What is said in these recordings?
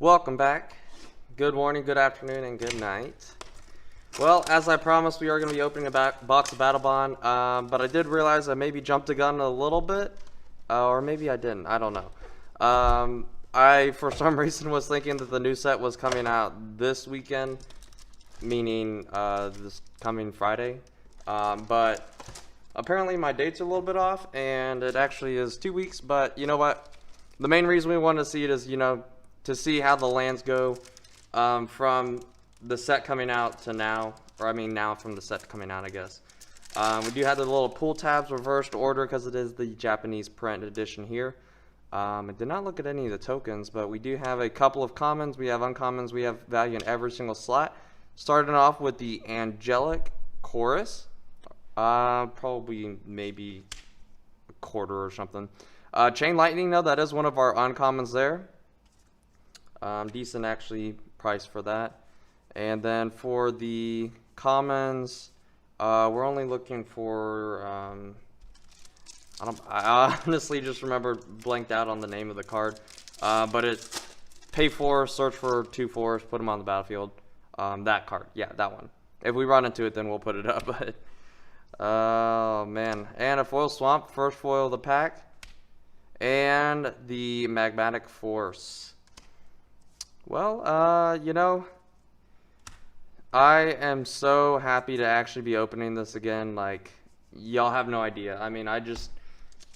Welcome back. Good morning, good afternoon, and good night. Well, as I promised, we are going to be opening a box of Battlebond, but I did realize I maybe jumped the gun a little bit, or maybe I didn't. I don't know. I, for some reason, was thinking that the new set was coming out this weekend, meaning this coming Friday, but apparently my dates are a little bit off, and it actually is 2 weeks, but you know what? The main reason we wanted to see it is, to see how the lands go from the set coming out to now, or I mean now from the set coming out, I guess. We do have the little pool tabs reversed order because it is the Japanese print edition here. I did not look at any of the tokens, but we do have a couple of commons, we have uncommons, we have value in every single slot. Starting off with the Angelic Chorus, probably maybe a quarter or something. Chain Lightning, though, that is one of our uncommons there. Decent actually price for that. And then for the commons, we're only looking for I honestly just remember blanked out on the name of the card, but it's pay 4, search for 2 4s, put them on the battlefield. That card, yeah, that one. If we run into it, then we'll put it up. But oh man, and a foil swamp, first foil of the pack, and the magmatic force. Well, I am so happy to actually be opening this again. Like, y'all have no idea. I mean, I just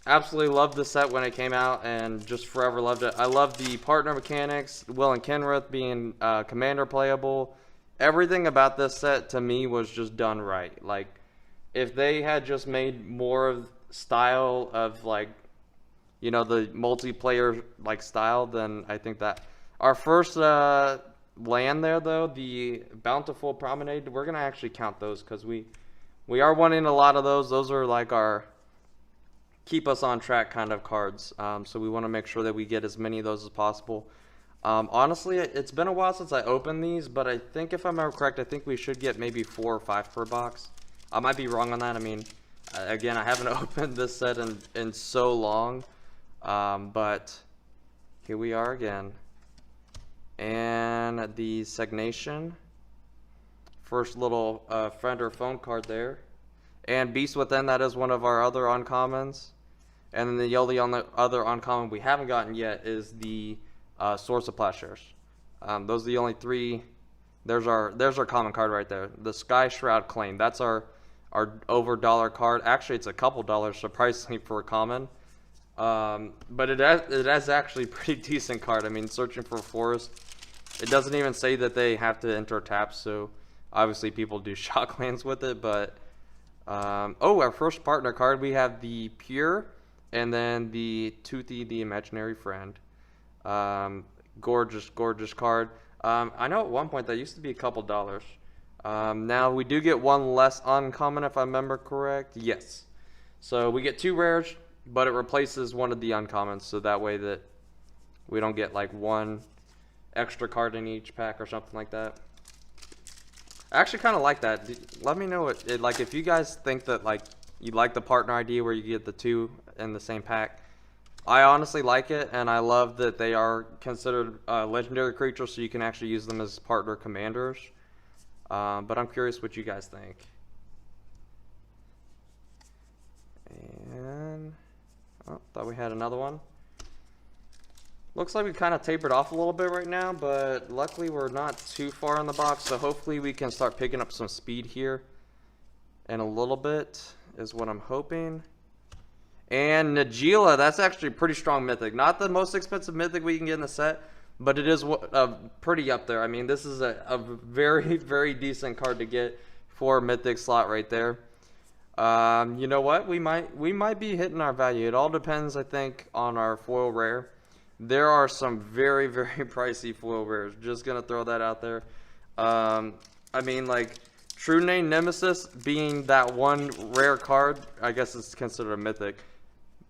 absolutely loved the set when it came out and just forever loved it. I love the partner mechanics, Will and Kenrith being commander playable. Everything about this set to me was just done right. Like, if they had just made more of style of, like, the multiplayer like style, then I think that our first land there, though, the Bountiful Promenade, we're gonna actually count those because we are wanting a lot of those. Those are like our keep us on track kind of cards. So we want to make sure that we get as many of those as possible. Honestly, it's been a while since I opened these, but I think if I'm correct, I think we should get maybe 4 or 5 per box. I might be wrong on that. I mean, again, I haven't opened this set in so long, but here we are again. And the Signation, first little friend or phone card there, and Beast Within, that is one of our other uncommons. And then the only other uncommon we haven't gotten yet is the Source of Plowshares. Those are the only 3. There's our common card right there, the Sky Shroud Claim. That's our over $1 card. Actually, it's a couple dollars surprisingly for a common. But it has actually pretty decent card. I mean, searching for a forest, it doesn't even say that they have to enter taps, so obviously people do shock lands with it. But our first partner card, we have the Pure and then the Toothy, the Imaginary Friend. Gorgeous card. I know at one point that used to be a couple dollars. Now we do get one less uncommon if I remember correct. Yes, so we get 2 rares, but it replaces one of the uncommons, so that way that we don't get like 1 extra card in each pack or something like that. I actually kind of like that. Let me know like if you guys think that like you like the partner idea where you get the 2 in the same pack. I honestly like it, and I love that they are considered legendary creatures, so you can actually use them as partner commanders. But I'm curious what you guys think. And thought we had another one. Looks like we kind of tapered off a little bit right now, but luckily we're not too far in the box, so hopefully we can start picking up some speed here in a little bit is what I'm hoping. And Najeela, that's actually a pretty strong mythic. Not the most expensive mythic we can get in the set, but it is pretty up there. I mean, this is a very, very decent card to get for a mythic slot right there. You know what? We might be hitting our value. It all depends, I think, on our foil rare. There are some very, very pricey foil rares. Just gonna throw that out there. I mean, like True Name Nemesis being that one rare card, I guess it's considered a mythic.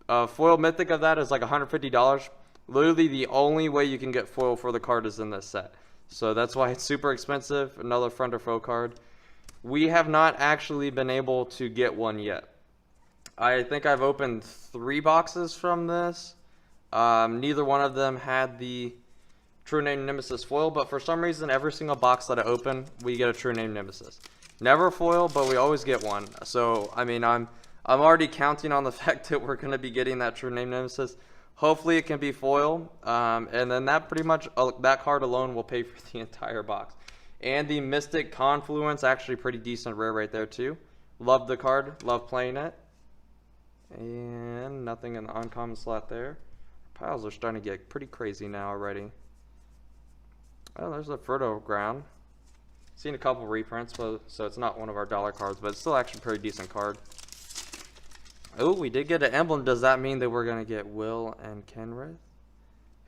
Foil mythic of that is like $150. Literally the only way you can get foil for the card is in this set. So that's why it's super expensive. Another friend or foe card. We have not actually been able to get one yet. I think I've opened 3 boxes from this. Neither one of them had the True Name Nemesis foil, but for some reason, every single box that I open, we get a True Name Nemesis. Never foil, but we always get one. So, I mean, I'm already counting on the fact that we're going to be getting that True Name Nemesis. Hopefully, it can be foil, and then that pretty much, that card alone will pay for the entire box. And the Mystic Confluence, actually pretty decent rare right there, too. Love the card, love playing it. And nothing in the uncommon slot there. Piles are starting to get pretty crazy now already. Oh, there's a Fertile Ground. Seen a couple reprints, so it's not one of our dollar cards, but it's still actually a pretty decent card. Oh, we did get an emblem. Does that mean that we're going to get Will and Kenrith?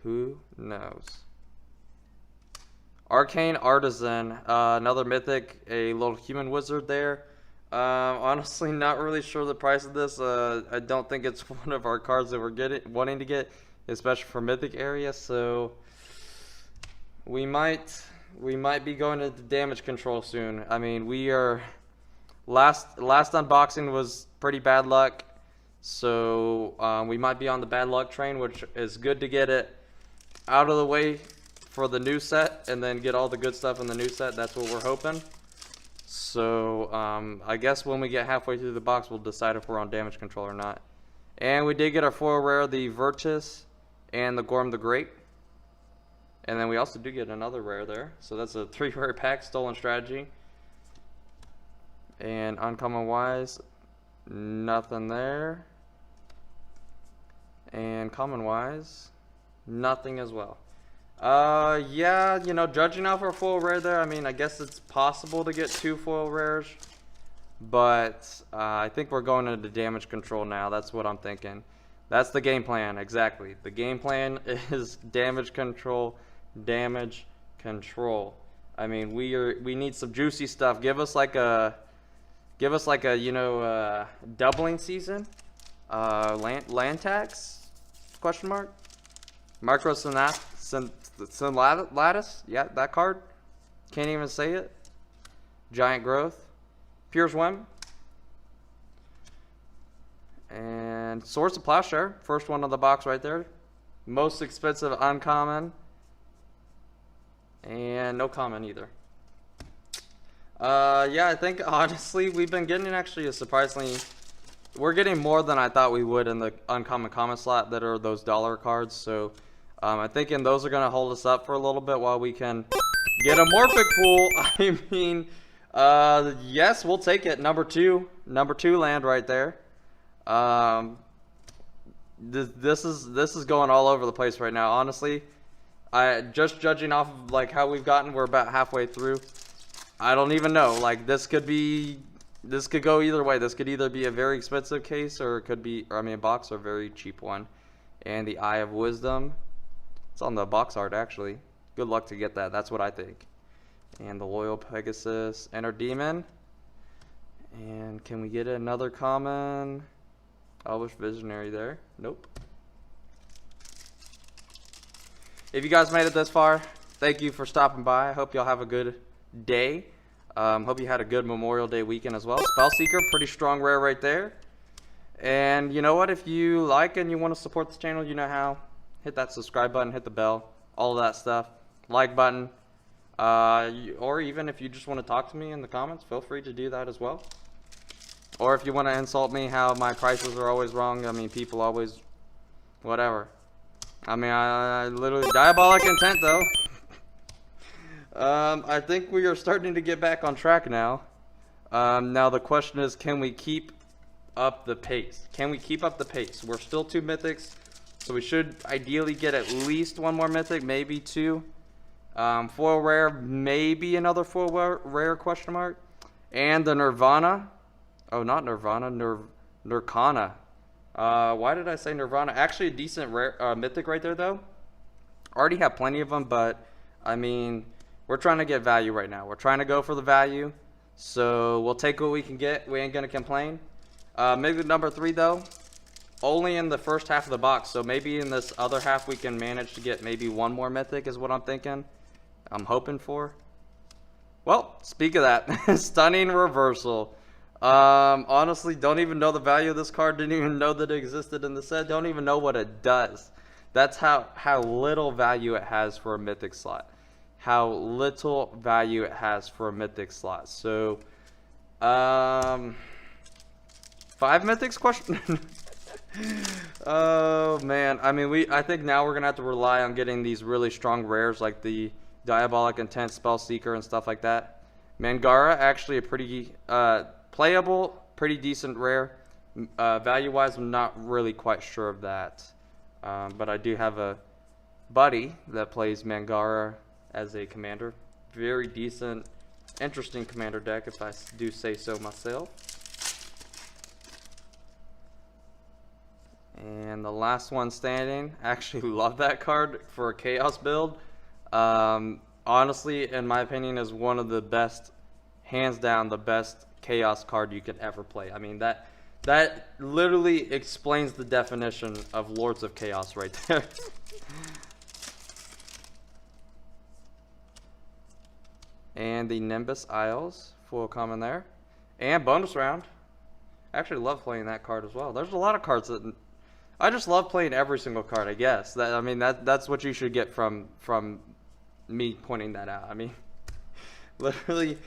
Who knows? Arcane Artisan, another mythic, a little human wizard there. Honestly, not really sure the price of this. I don't think it's one of our cards that we're wanting to get, especially for mythic area, so we might be going into damage control soon. I mean, we are last unboxing was pretty bad luck, so we might be on the bad luck train, which is good to get it out of the way for the new set and then get all the good stuff in the new set. That's what we're hoping. So I guess when we get halfway through the box, we'll decide if we're on damage control or not. And we did get our foil rare, the Virtus and the Gorm the Great. And then we also do get another rare there. So that's a 3 rare pack, Stolen Strategy. And uncommon wise, nothing there. And common wise, nothing as well. Yeah, you know, judging off our foil rare there, I mean, I guess it's possible to get 2 foil rares. But I think we're going into damage control now. That's what I'm thinking. That's the game plan, exactly. The game plan is damage control. Damage control. I mean, we need some juicy stuff. Give us like a you know, doubling season, land tax, question mark, micro lattice. Yeah, that card. Can't even say it. Giant growth, pure swim, and Swords of Plowshare. First one on the box right there. Most expensive uncommon. And no comment either. Yeah, I think honestly we've been getting actually a surprisingly, we're getting more than I thought we would in the uncommon comment slot that are those dollar cards. So I think those are gonna hold us up for a little bit while we can get a Morphic Pool. I mean, yes, we'll take it. Number two land right there. This is going all over the place right now, honestly. Just judging off of like how we've gotten, we're about halfway through. I don't even know. Like this could go either way. This could either be a very expensive case or it could be, or I mean, a box or a very cheap one. And the Eye of Wisdom, it's on the box art actually. Good luck to get that. That's what I think. And the Loyal Pegasus and our Demon. And can we get another common? Elvish Visionary there. Nope. If you guys made it this far, thank you for stopping by. I hope y'all have a good day. Hope you had a good Memorial Day weekend as well. Spellseeker, pretty strong rare right there. And you know what? If you like and you want to support this channel, you know how. Hit that subscribe button, hit the bell, all of that stuff. Like button. Or even if you just want to talk to me in the comments, feel free to do that as well. Or if you want to insult me how my prices are always wrong. I mean, people always, whatever. I mean, I literally, Diabolic Intent though. I think we are starting to get back on track now. Now the question is, can we keep up the pace? Can we keep up the pace? We're still 2 mythics, so we should ideally get at least 1 more mythic, maybe 2. Foil rare, maybe another foil rare question mark. And the Nirvana. Oh, not Nirvana, Nirkana. Why did I say Nirvana? Actually a decent rare, mythic right there though. Already have plenty of them, but I mean, we're trying to get value right now. We're trying to go for the value. So we'll take what we can get. We ain't gonna complain. Maybe number 3 though. Only in the first half of the box. So maybe in this other half we can manage to get maybe 1 more mythic is what I'm thinking. I'm hoping for. Well, speak of that. Stunning Reversal. Honestly, don't even know the value of this card. Didn't even know that it existed in the set. Don't even know what it does. That's how little value it has for a mythic slot. How little value it has for a mythic slot. So, 5 mythics question? Oh man, I mean, I think now we're gonna have to rely on getting these really strong rares like the Diabolic Intent, Spellseeker, and stuff like that. Mangara, actually a pretty playable, pretty decent rare. Value-wise, I'm not really quite sure of that. But I do have a buddy that plays Mangara as a commander. Very decent, interesting commander deck, if I do say so myself. And the last one standing, I actually love that card for a Chaos build. Honestly, in my opinion, is one of the best, hands down, the best Chaos card you could ever play. I mean, that literally explains the definition of Lords of Chaos right there. And the Nimbus Isles, full common there. And bonus round. I actually love playing that card as well. There's a lot of cards that I just love playing every single card, I guess. I mean that's what you should get from me pointing that out. I mean, literally,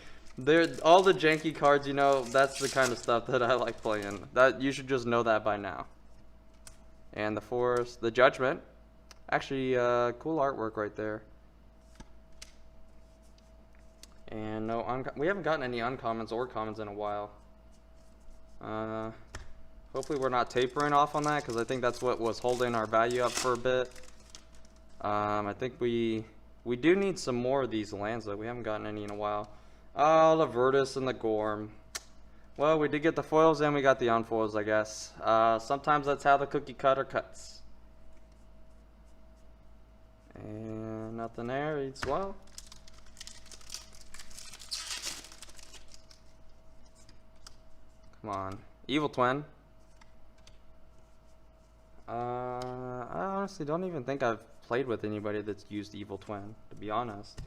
all the janky cards, you know, that's the kind of stuff that I like playing. That you should just know that by now. And the Forest, the Judgment, actually cool artwork right there. And no, we haven't gotten any uncommons or commons in a while. Hopefully we're not tapering off on that, because I think that's what was holding our value up for a bit. I think we do need some more of these lands, though. We haven't gotten any in a while. Oh, the Virtus and the Gorm. Well, we did get the foils and we got the unfoils, I guess. Sometimes that's how the cookie cutter cuts. And nothing there as well. Come on. Evil Twin. I honestly don't even think I've played with anybody that's used Evil Twin, to be honest.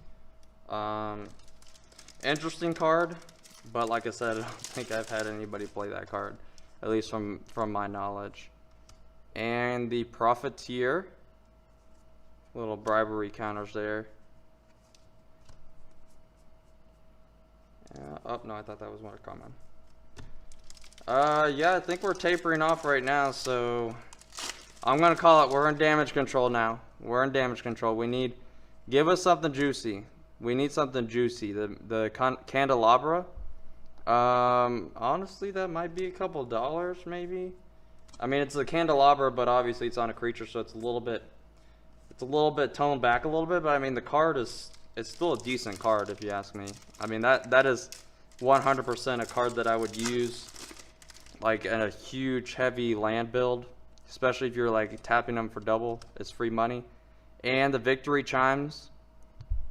Interesting card, but like I said, I don't think I've had anybody play that card, at least from my knowledge. And the Profiteer. Little bribery counters there. Oh, no, I thought that was more common. Yeah, I think we're tapering off right now, so I'm gonna call it. We're in damage control now. We're in damage control. Give us something juicy. We need something juicy. The Candelabra. Honestly, that might be a couple dollars, maybe. I mean, it's a Candelabra, but obviously it's on a creature, so it's a little bit toned back a little bit. But I mean, the card it's still a decent card, if you ask me. I mean, that is 100% a card that I would use like in a huge heavy land build, especially if you're like tapping them for double. It's free money. And the Victory Chimes,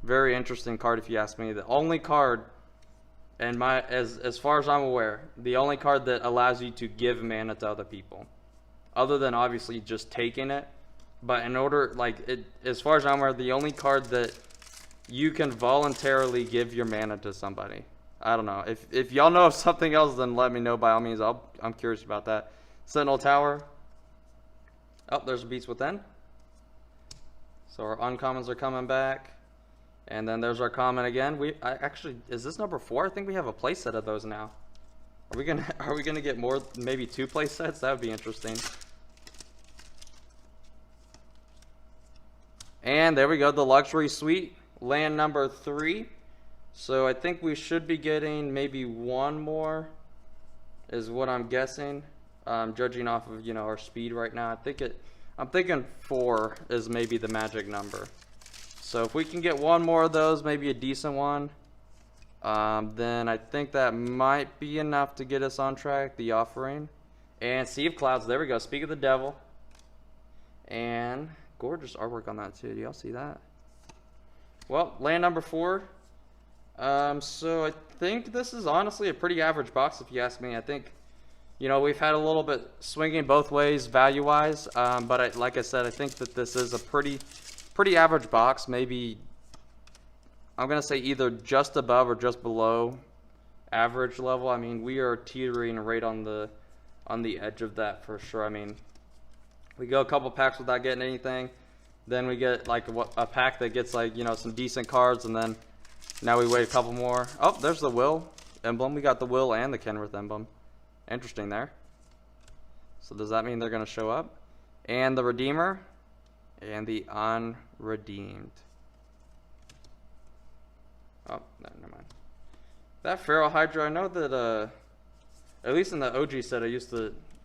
very interesting card, if you ask me. The only card, and as far as I'm aware, the only card that allows you to give mana to other people, other than obviously just taking it. But in order, as far as I'm aware, the only card that you can voluntarily give your mana to somebody. I don't know. If y'all know of something else, then let me know by all means. I'm curious about that. Sentinel Tower. Oh, there's Beats Within. So our uncommons are coming back. And then there's our common again. Actually, is this number 4? I think we have a play set of those now. Are we gonna get more, maybe 2 play sets? That would be interesting. And there we go, the Luxury Suite, land number 3. So I think we should be getting maybe 1 more, is what I'm guessing. Judging off of our speed right now, I'm thinking 4 is maybe the magic number. So if we can get 1 more of those, maybe a decent one, then I think that might be enough to get us on track. The Offering and Sea of Clouds. There we go. Speak of the Devil. And gorgeous artwork on that too. Do y'all see that? Well, land number 4. So I think this is honestly a pretty average box, if you ask me. I think, we've had a little bit swinging both ways value-wise, but like I said, I think that this is a pretty average box. Maybe I'm gonna say either just above or just below average level. I mean, we are teetering right on the edge of that for sure. I mean, we go a couple packs without getting anything. Then we get like a pack that gets like, you know, some decent cards, and then now we wait a couple more. Oh, there's the Will emblem. We got the Will and the Kenrith emblem. Interesting there. So does that mean they're going to show up? And the Redeemer and the Unredeemed. Oh, no, never mind. That Feral Hydra, I know that at least in the OG set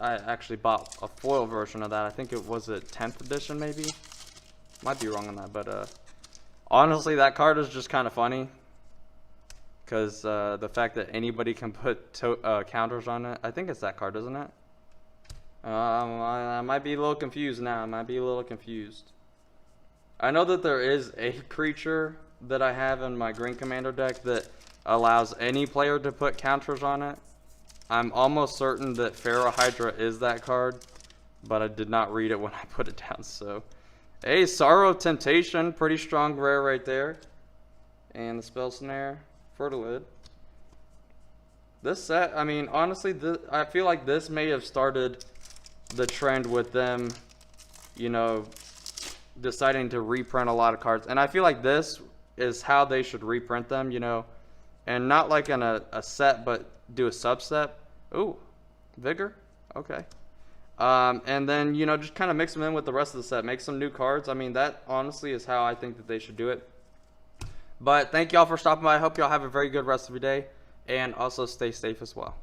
I actually bought a foil version of that. I think it was a 10th edition maybe. Might be wrong on that, but honestly that card is just kind of funny. Because the fact that anybody can put counters on it. I think it's that card, isn't it? I might be a little confused now. I might be a little confused. I know that there is a creature that I have in my Green Commander deck that allows any player to put counters on it. I'm almost certain that Feral Hydra is that card, but I did not read it when I put it down. So, hey, Sorrow of Temptation, pretty strong rare right there. And the Spell Snare, Fertilid. This set, I mean, honestly, I feel like this may have started the trend with them, you know, deciding to reprint a lot of cards. And I feel like this is how they should reprint them, you know, and not like in a set, but do a subset. Ooh, Vigor, okay. And then, you know, just kind of mix them in with the rest of the set, make some new cards. I mean, that honestly is how I think that they should do it. But thank y'all for stopping by. I hope y'all have a very good rest of your day, and also stay safe as well.